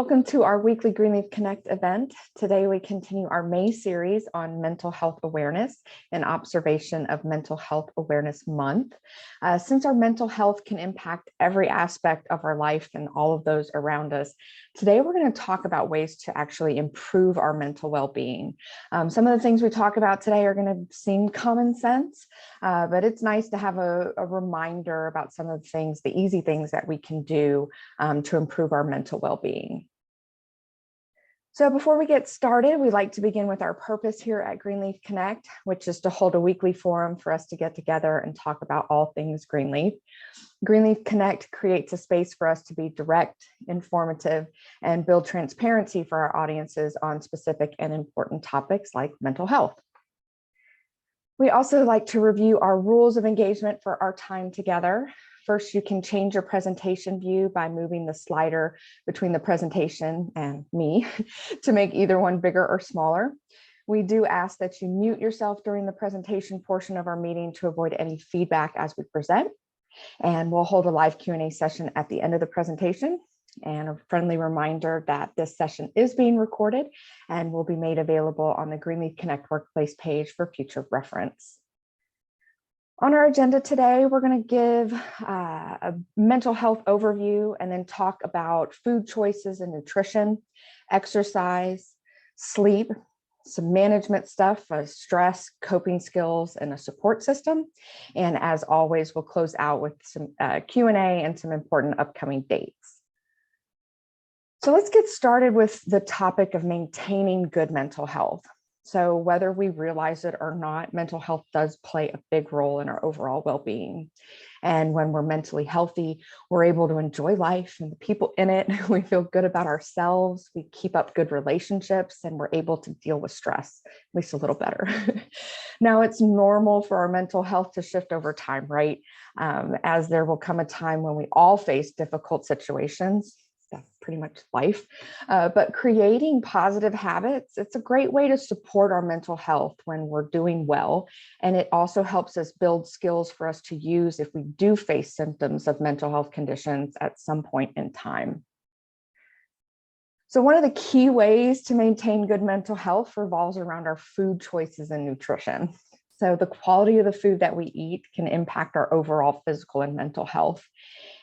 Welcome to our weekly Greenleaf Connect event. Today we continue our May series on mental health awareness and observation of Mental Health Awareness Month. Since our mental health can impact every aspect of our life and all of those around us, today we're going to talk about ways to actually improve our mental well-being. Some of the things we talk about today are going to seem common sense, but it's nice to have a reminder about some of the things, the easy things that we can do to improve our mental well-being. So before we get started, we'd like to begin with our purpose here at Greenleaf Connect, which is to hold a weekly forum for us to get together and talk about all things Greenleaf. Greenleaf Connect creates a space for us to be direct, informative, and build transparency for our audiences on specific and important topics like mental health. We also like to review our rules of engagement for our time together. First, you can change your presentation view by moving the slider between the presentation and me to make either one bigger or smaller. We do ask that you mute yourself during the presentation portion of our meeting to avoid any feedback as we present. And we'll hold a live Q&A session at the end of the presentation. And a friendly reminder that this session is being recorded and will be made available on the Greenleaf Connect Workplace page for future reference. On our agenda today, we're going to give a mental health overview and then talk about food choices and nutrition, exercise, sleep, some management stuff, stress, coping skills, and a support system. And as always, we'll close out with some Q&A and some important upcoming dates. So let's get started with the topic of maintaining good mental health. So whether we realize it or not, mental health does play a big role in our overall well-being. And when we're mentally healthy, we're able to enjoy life and the people in it. We feel good about ourselves. We keep up good relationships and we're able to deal with stress, at least a little better. Now, it's normal for our mental health to shift over time, right? As there will come a time when we all face difficult situations. That's pretty much life. But creating positive habits, it's a great way to support our mental health when we're doing well. And it also helps us build skills for us to use if we do face symptoms of mental health conditions at some point in time. So one of the key ways to maintain good mental health revolves around our food choices and nutrition. So the quality of the food that we eat can impact our overall physical and mental health.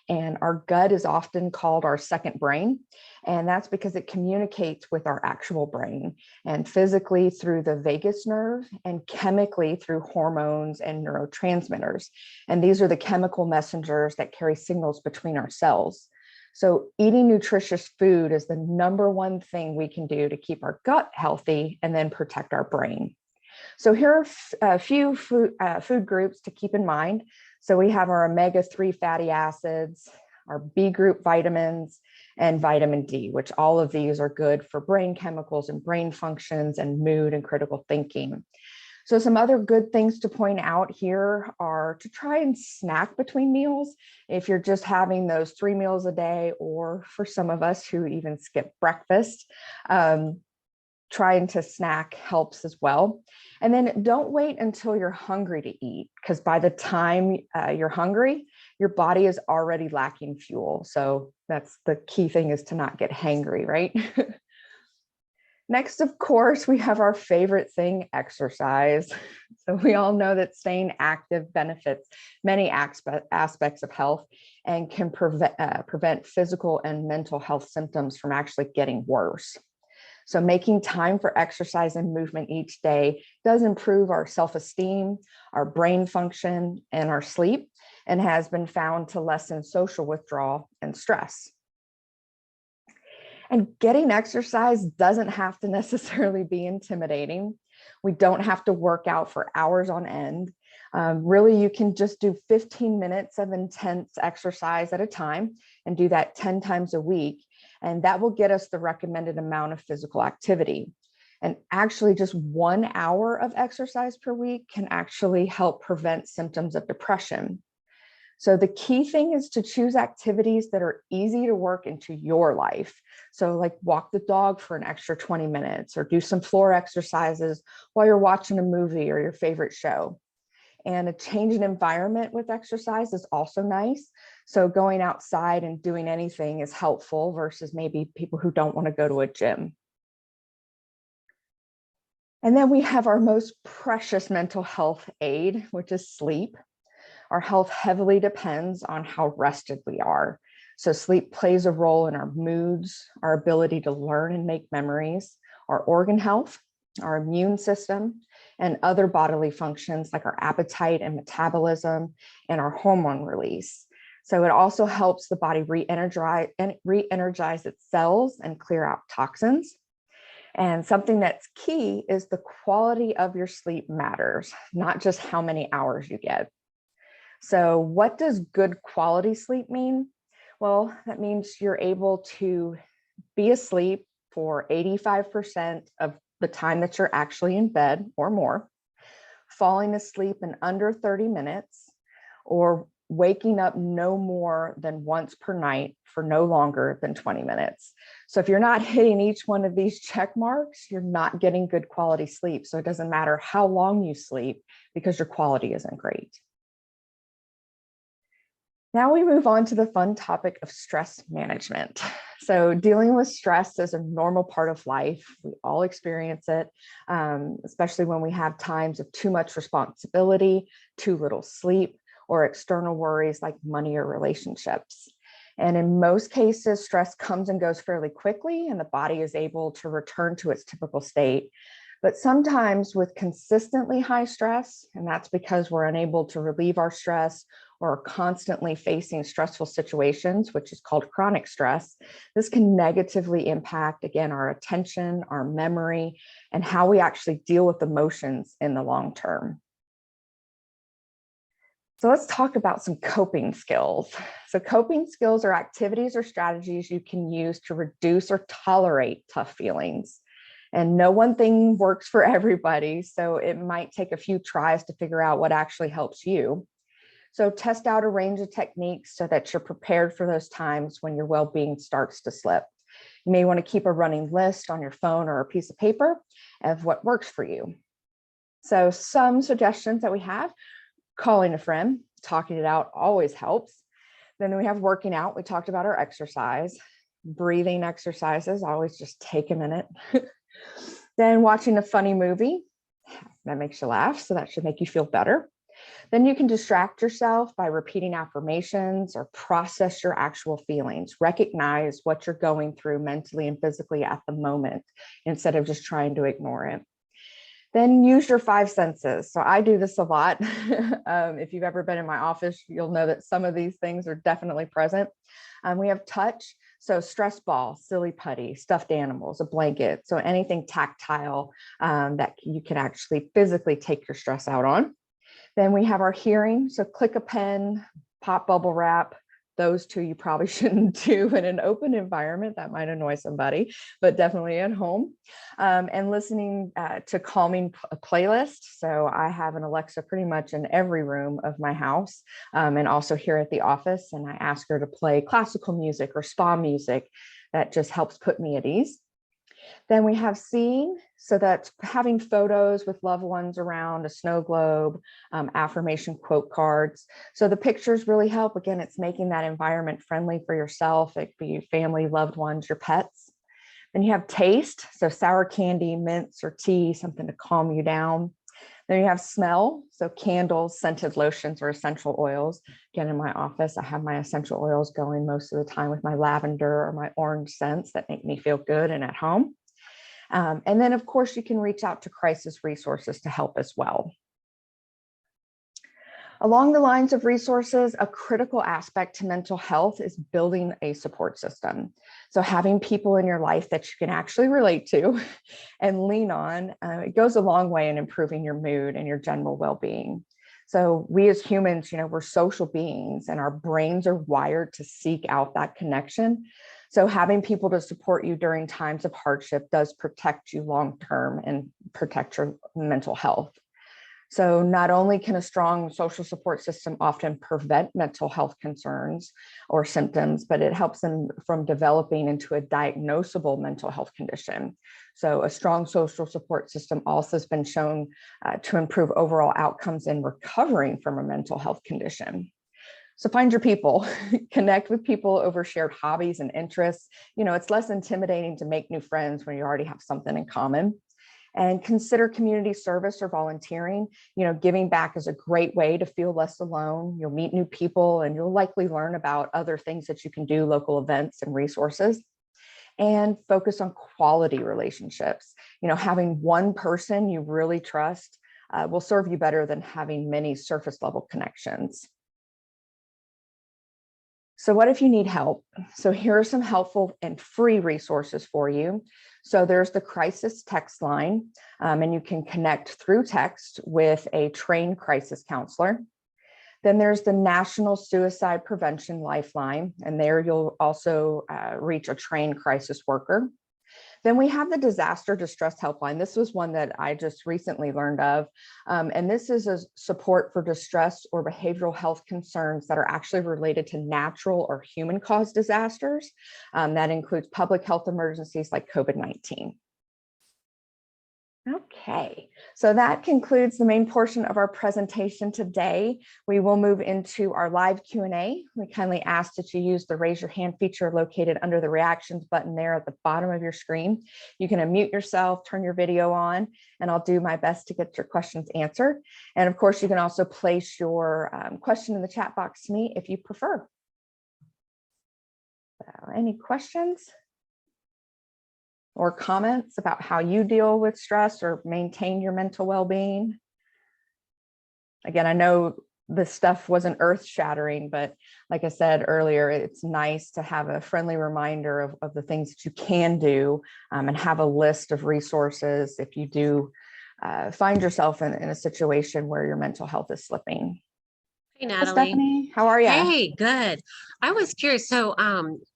And our gut is often called our second brain. And that's because it communicates with our actual brain, and physically through the vagus nerve and chemically through hormones and neurotransmitters. And these are the chemical messengers that carry signals between our cells. So eating nutritious food is the number one thing we can do to keep our gut healthy and then protect our brain. So here are a few food groups to keep in mind. So we have our omega-3 fatty acids, our B group vitamins, and vitamin D, which all of these are good for brain chemicals and brain functions and mood and critical thinking. So some other good things to point out here are to try and snack between meals. If you're just having those 3 meals a day, or for some of us who even skip breakfast, trying to snack helps as well. And then don't wait until you're hungry to eat, because by the time you're hungry, your body is already lacking fuel. So that's the key thing, is to not get hangry, right? Next, of course, we have our favorite thing, exercise. So we all know that staying active benefits many aspects of health and can prevent physical and mental health symptoms from actually getting worse. So making time for exercise and movement each day does improve our self-esteem, our brain function, and our sleep, and has been found to lessen social withdrawal and stress. And getting exercise doesn't have to necessarily be intimidating. We don't have to work out for hours on end. Really, you can just do 15 minutes of intense exercise at a time and do that 10 times a week. And that will get us the recommended amount of physical activity. And actually just 1 hour of exercise per week can actually help prevent symptoms of depression. So the key thing is to choose activities that are easy to work into your life. So like walk the dog for an extra 20 minutes, or do some floor exercises while you're watching a movie or your favorite show. And a change in environment with exercise is also nice. So going outside and doing anything is helpful versus maybe people who don't want to go to a gym. And then we have our most precious mental health aid, which is sleep. Our health heavily depends on how rested we are. So sleep plays a role in our moods, our ability to learn and make memories, our organ health, our immune system, and other bodily functions like our appetite and metabolism and our hormone release. So it also helps the body re-energize its cells and clear out toxins. And something that's key is the quality of your sleep matters, not just how many hours you get. So what does good quality sleep mean? Well, that means you're able to be asleep for 85% of the time that you're actually in bed or more, falling asleep in under 30 minutes, or waking up no more than once per night for no longer than 20 minutes. So if you're not hitting each one of these check marks, you're not getting good quality sleep. So it doesn't matter how long you sleep because your quality isn't great. Now we move on to the fun topic of stress management. So dealing with stress is a normal part of life. We all experience it, especially when we have times of too much responsibility, too little sleep, or external worries like money or relationships. And in most cases, stress comes and goes fairly quickly, and the body is able to return to its typical state. But sometimes with consistently high stress, and that's because we're unable to relieve our stress or are constantly facing stressful situations, which is called chronic stress, this can negatively impact, again, our attention, our memory, and how we actually deal with emotions in the long term. So let's talk about some coping skills. So coping skills are activities or strategies you can use to reduce or tolerate tough feelings. And no one thing works for everybody, so it might take a few tries to figure out what actually helps you. So test out a range of techniques so that you're prepared for those times when your well-being starts to slip. You may want to keep a running list on your phone or a piece of paper of what works for you. So some suggestions that we have: calling a friend, talking it out always helps. Then we have working out. We talked about our exercise. Breathing exercises, always just take a minute. Then watching a funny movie, that makes you laugh, so that should make you feel better. Then you can distract yourself by repeating affirmations or process your actual feelings. Recognize what you're going through mentally and physically at the moment instead of just trying to ignore it. Then use your 5 senses. So I do this a lot. If you've ever been in my office, you'll know that some of these things are definitely present. We have touch. So stress ball, silly putty, stuffed animals, a blanket. So anything tactile that you can actually physically take your stress out on. Then we have our hearing. So click a pen, pop bubble wrap. Those two you probably shouldn't do in an open environment. That might annoy somebody, but definitely at home. And listening to calming playlist. So I have an Alexa pretty much in every room of my house, and also here at the office. And I ask her to play classical music or spa music. That just helps put me at ease. Then we have seeing, so that's having photos with loved ones around, a snow globe, affirmation quote cards. So the pictures really help. Again, it's making that environment friendly for yourself. It could be your family, loved ones, your pets. Then you have taste, so sour candy, mints, or tea, something to calm you down. Then you have smell, so candles, scented lotions, or essential oils. Again, in my office, I have my essential oils going most of the time with my lavender or my orange scents that make me feel good and at home. And then, of course, you can reach out to crisis resources to help as well. Along the lines of resources, a critical aspect to mental health is building a support system. So having people in your life that you can actually relate to and lean on, it goes a long way in improving your mood and your general well-being. So we as humans, we're social beings and our brains are wired to seek out that connection. So having people to support you during times of hardship does protect you long-term and protect your mental health. So not only can a strong social support system often prevent mental health concerns or symptoms, but it helps them from developing into a diagnosable mental health condition. So a strong social support system also has been shown to improve overall outcomes in recovering from a mental health condition. So find your people, connect with people over shared hobbies and interests. It's less intimidating to make new friends when you already have something in common. And consider community service or volunteering. Giving back is a great way to feel less alone. You'll meet new people and you'll likely learn about other things that you can do, local events and resources. And focus on quality relationships. Having one person you really trust will serve you better than having many surface level connections. So what if you need help? So here are some helpful and free resources for you. So there's the crisis text line, and you can connect through text with a trained crisis counselor. Then there's the National Suicide Prevention Lifeline, and there you'll also reach a trained crisis worker. Then we have the Disaster Distress Helpline. This was one that I just recently learned of. And this is a support for distress or behavioral health concerns that are actually related to natural or human-caused disasters. That includes public health emergencies like COVID-19. Okay, so that concludes the main portion of our presentation today. We will move into our live Q&A. We kindly ask that you use the raise your hand feature located under the reactions button there at the bottom of your screen. You can unmute yourself, turn your video on, and I'll do my best to get your questions answered. And of course, you can also place your question in the chat box to me if you prefer. So, any questions or comments about how you deal with stress or maintain your mental well-being? Again, I know this stuff wasn't earth-shattering, but like I said earlier, it's nice to have a friendly reminder of the things that you can do, and have a list of resources if you do find yourself in a situation where your mental health is slipping. Hey, Natalie. Stephanie, how are you? Hey, good. I was curious. So,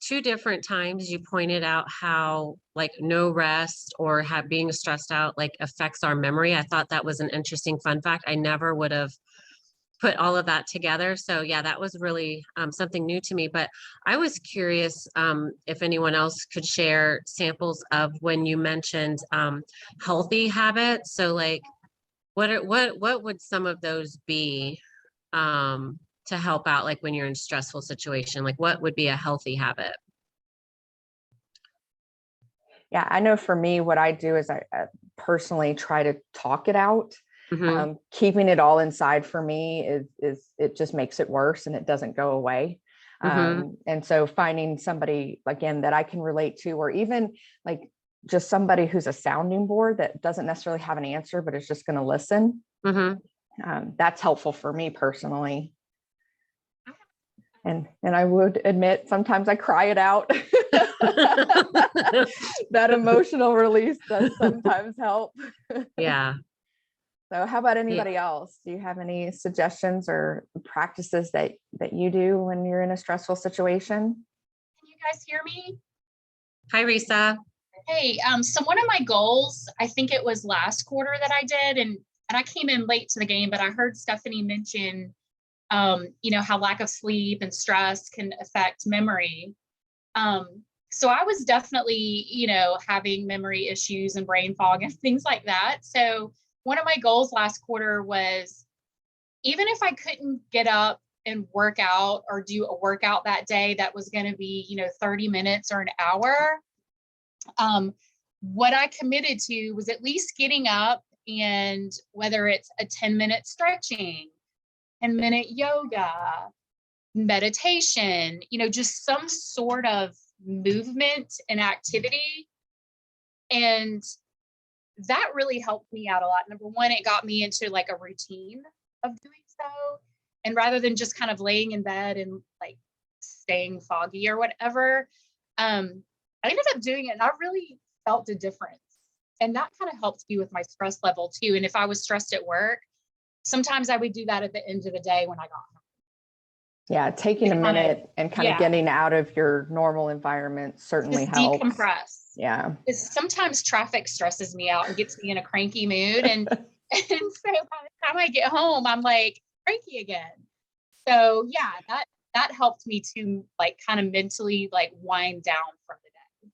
2 different times you pointed out how like no rest or being stressed out like affects our memory. I thought that was an interesting fun fact. I never would have put all of that together. So yeah, that was really something new to me. But I was curious if anyone else could share samples of when you mentioned healthy habits. So like, what would some of those be? To help out like when you're in a stressful situation, like what would be a healthy habit? Yeah, I know for me, what I do is I personally try to talk it out. Mm-hmm. Keeping it all inside for me is it just makes it worse and it doesn't go away. Mm-hmm. And so finding somebody, again, that I can relate to, or even like just somebody who's a sounding board that doesn't necessarily have an answer, but is just going to listen. Mm-hmm. That's helpful for me personally. And I would admit, sometimes I cry it out. That emotional release does sometimes help. Yeah. So how about anybody else? Do you have any suggestions or practices that you do when you're in a stressful situation? Can you guys hear me? Hi, Risa. Hey, so one of my goals, I think it was last quarter that I did, and I came in late to the game, but I heard Stephanie mention, how lack of sleep and stress can affect memory. So I was definitely, having memory issues and brain fog and things like that. So one of my goals last quarter was, even if I couldn't get up and work out or do a workout that day that was going to be, 30 minutes or an hour, what I committed to was at least getting up, and whether it's a 10-minute stretching, 10-minute yoga, meditation, just some sort of movement and activity. And that really helped me out a lot. Number one, it got me into like a routine of doing so. And rather than just kind of laying in bed and like staying foggy or whatever, I ended up doing it and I really felt a difference. And that kind of helped me with my stress level too. And if I was stressed at work, sometimes I would do that at the end of the day when I got home. Yeah, taking a minute and kind of getting out of your normal environment certainly helps. Decompress. Yeah. Because sometimes traffic stresses me out and gets me in a cranky mood. And so by the time I get home, I'm like cranky again. So yeah, that helped me to like kind of mentally like wind down from the day.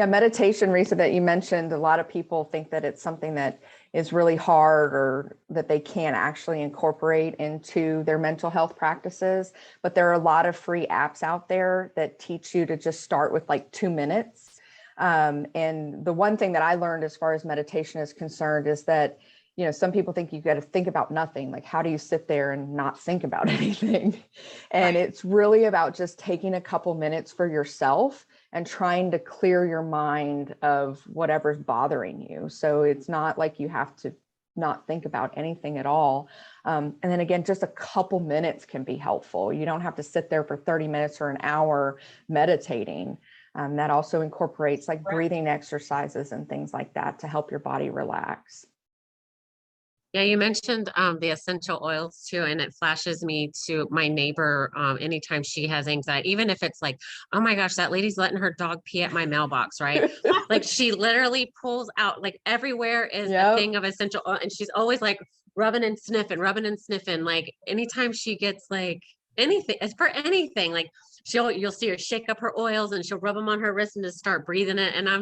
Yeah, meditation, Risa, that you mentioned, a lot of people think that it's something that is really hard or that they can't actually incorporate into their mental health practices. But there are a lot of free apps out there that teach you to just start with like 2 minutes. And the one thing that I learned as far as meditation is concerned is that, you know, some people think you got to think about nothing. Like, how do you sit there and not think about anything? And it's really about just taking a couple minutes for yourself and trying to clear your mind of whatever's bothering you. So it's not like you have to not think about anything at all. And then again, just a couple minutes can be helpful. You don't have to sit there for 30 minutes or an hour meditating. That also incorporates like breathing exercises and things like that to help your body relax. Yeah, you mentioned the essential oils too, and it flashes me to my neighbor anytime she has anxiety, even if it's like, oh my gosh, that lady's letting her dog pee at my mailbox, right? Like she literally pulls out, like everywhere is a thing of essential oil, and she's always like rubbing and sniffing. Like anytime she gets like anything, it's for anything, like you'll see her shake up her oils and she'll rub them on her wrist and just start breathing it. And I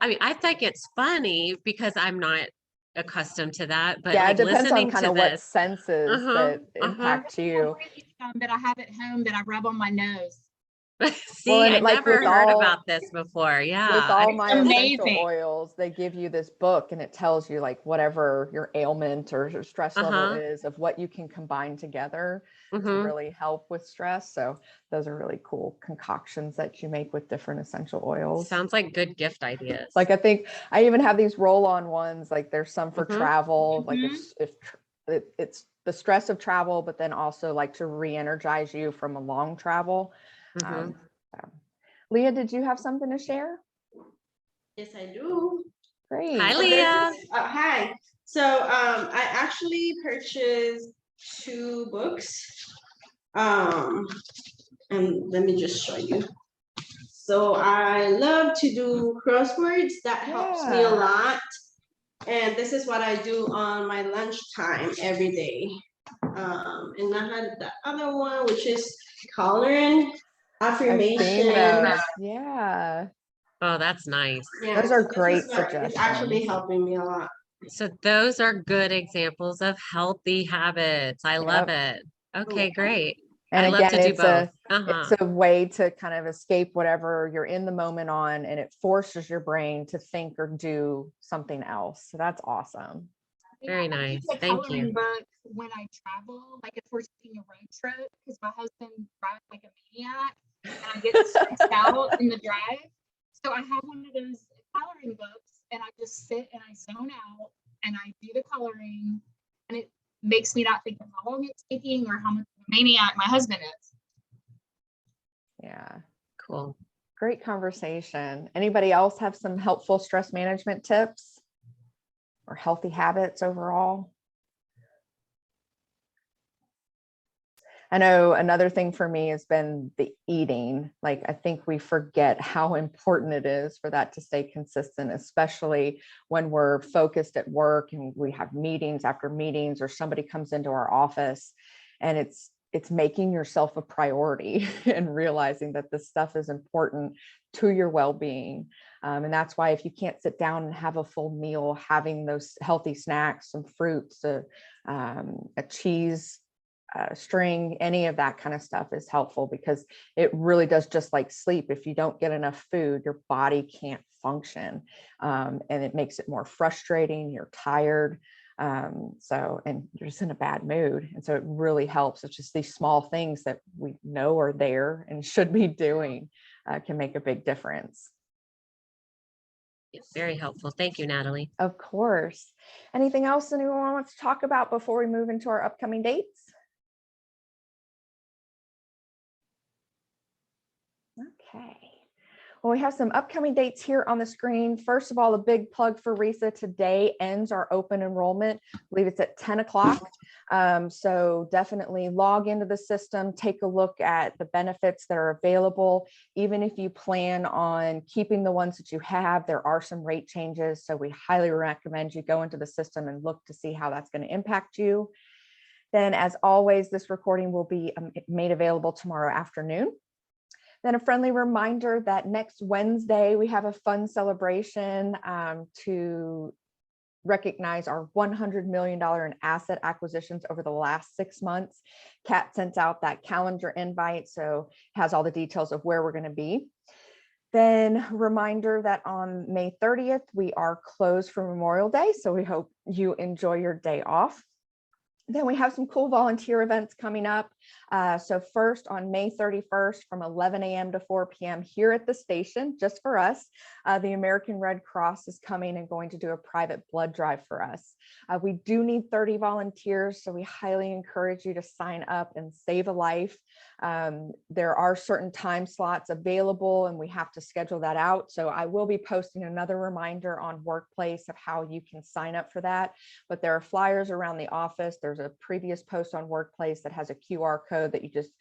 mean, I think it's funny because I'm not accustomed to that, but yeah, like it depends on listening kind to of what this, senses that impact you. That I have at home that I rub on my nose. See, Well, and I like never with heard all- about this before. Yeah. With all my essential amazing. oils, they give you this book and it tells you like whatever your ailment or stress level is of what you can combine together to really help with stress. So those are really cool concoctions that you make with different essential oils. Sounds like good gift ideas. Like I think I even have these roll-on ones, like there's some for travel, like if it's the stress of travel, but then also like to re-energize you from a long travel. So. Leah, did you have something to share? Yes, I do. Great. Hi, Leah. Hi. So I actually purchased 2 books. And let me just show you. So I love to do crosswords. That helps me a lot. And this is what I do on my lunchtime every day. And I had the other one, which is coloring, affirmation. Yeah. Oh, that's nice. Yeah, those are great suggestions. It's actually helping me a lot. So those are good examples of healthy habits. I love it. Okay, great. And I again, love to do it's both. it's a way to kind of escape whatever you're in the moment on, and it forces your brain to think or do something else. So that's awesome. Very nice. I use a Thank coloring you. book when I travel, like if we're taking a road trip, because my husband drives like a maniac, and I get stressed out in the drive. So I have one of those coloring books, and I just sit and I zone out and I do the coloring, and it makes me not think of how long it's taking or how much of a maniac my husband is. Yeah. Cool. Great conversation. Anybody else have some helpful stress management tips or healthy habits overall? I know another thing for me has been the eating. Like, I think we forget how important it is for that to stay consistent, especially when we're focused at work and we have meetings after meetings, or somebody comes into our office, and it's making yourself a priority and realizing that this stuff is important to your well-being. And that's why if you can't sit down and have a full meal, having those healthy snacks, some fruits, a cheese, string, any of that kind of stuff is helpful, because it really does, just like sleep. If you don't get enough food, your body can't function, and it makes it more frustrating. You're tired. And you're just in a bad mood. And so it really helps. It's just these small things that we know are there and should be doing can make a big difference. It's very helpful. Thank you, Natalie. Of course. Anything else anyone wants to talk about before we move into our upcoming dates? Okay. Well, we have some upcoming dates here on the screen. First of all, a big plug for Risa. Today ends our open enrollment. I believe it's at 10 o'clock. So definitely log into the system, take a look at the benefits that are available. Even if you plan on keeping the ones that you have, there are some rate changes. So we highly recommend you go into the system and look to see how that's going to impact you. Then, as always, this recording will be made available tomorrow afternoon. Then a friendly reminder that next Wednesday, we have a fun celebration to recognize our $100 million in asset acquisitions over the last 6 months. Kat sent out that calendar invite, so has all the details of where we're going to be. Then reminder that on May 30th, we are closed for Memorial Day, so we hope you enjoy your day off. Then we have some cool volunteer events coming up. So first on May 31st from 11 a.m. to 4 p.m. here at the station, just for us, the American Red Cross is coming and going to do a private blood drive for us. We do need 30 volunteers, so we highly encourage you to sign up and save a life. There are certain time slots available and we have to schedule that out. So I will be posting another reminder on Workplace of how you can sign up for that. But there are flyers around the office. There's a previous post on Workplace that has a QR code that you just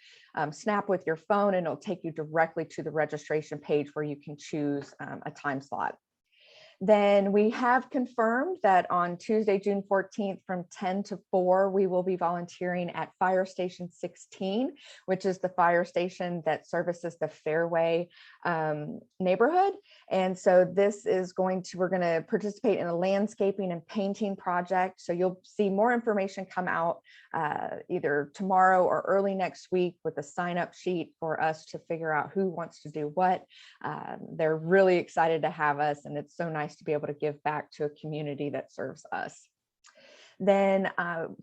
snap with your phone, and it'll take you directly to the registration page where you can choose a time slot. Then we have confirmed that on Tuesday, June 14th from 10 to 4, we will be volunteering at Fire Station 16, which is the fire station that services the Fairway neighborhood. And so this is we're going to participate in a landscaping and painting project. So you'll see more information come out either tomorrow or early next week with a sign-up sheet for us to figure out who wants to do what. They're really excited to have us, and it's so nice to be able to give back to a community that serves us. Then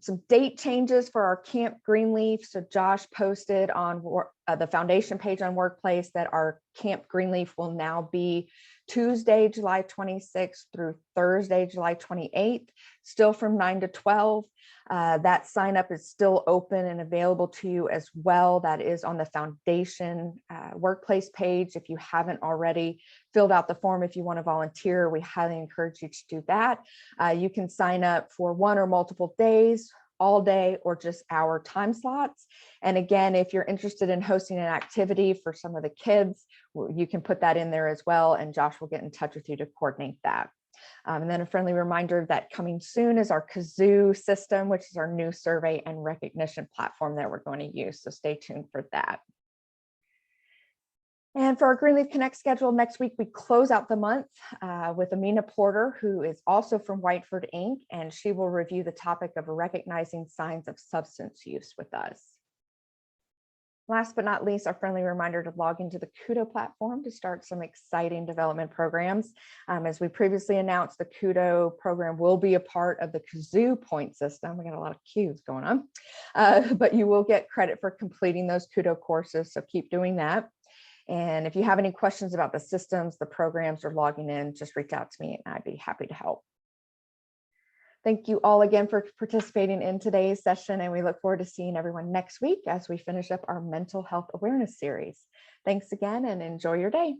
some date changes for our Camp Greenleaf. So Josh posted on the foundation page on Workplace that our Camp Greenleaf will now be Tuesday, July 26th through Thursday, July 28th, still from 9 to 12. That sign up is still open and available to you as well. That is on the foundation Workplace page. If you haven't already filled out the form, if you want to volunteer, we highly encourage you to do that. You can sign up for one or multiple days, all day, or just hour time slots. And again, if you're interested in hosting an activity for some of the kids, you can put that in there as well, and Josh will get in touch with you to coordinate that. And then a friendly reminder that coming soon is our Kazoo system, which is our new survey and recognition platform that we're going to use. So stay tuned for that. And for our Greenleaf Connect schedule next week, we close out the month with Amina Porter, who is also from Whiteford Inc., and she will review the topic of recognizing signs of substance use with us. Last but not least, our friendly reminder to log into the Kudo platform to start some exciting development programs. As we previously announced, the Kudo program will be a part of the Kazoo point system. We got a lot of Qs going on, but you will get credit for completing those Kudo courses, so keep doing that. And if you have any questions about the systems, the programs, or logging in, just reach out to me and I'd be happy to help. Thank you all again for participating in today's session, and we look forward to seeing everyone next week as we finish up our mental health awareness series. Thanks again and enjoy your day.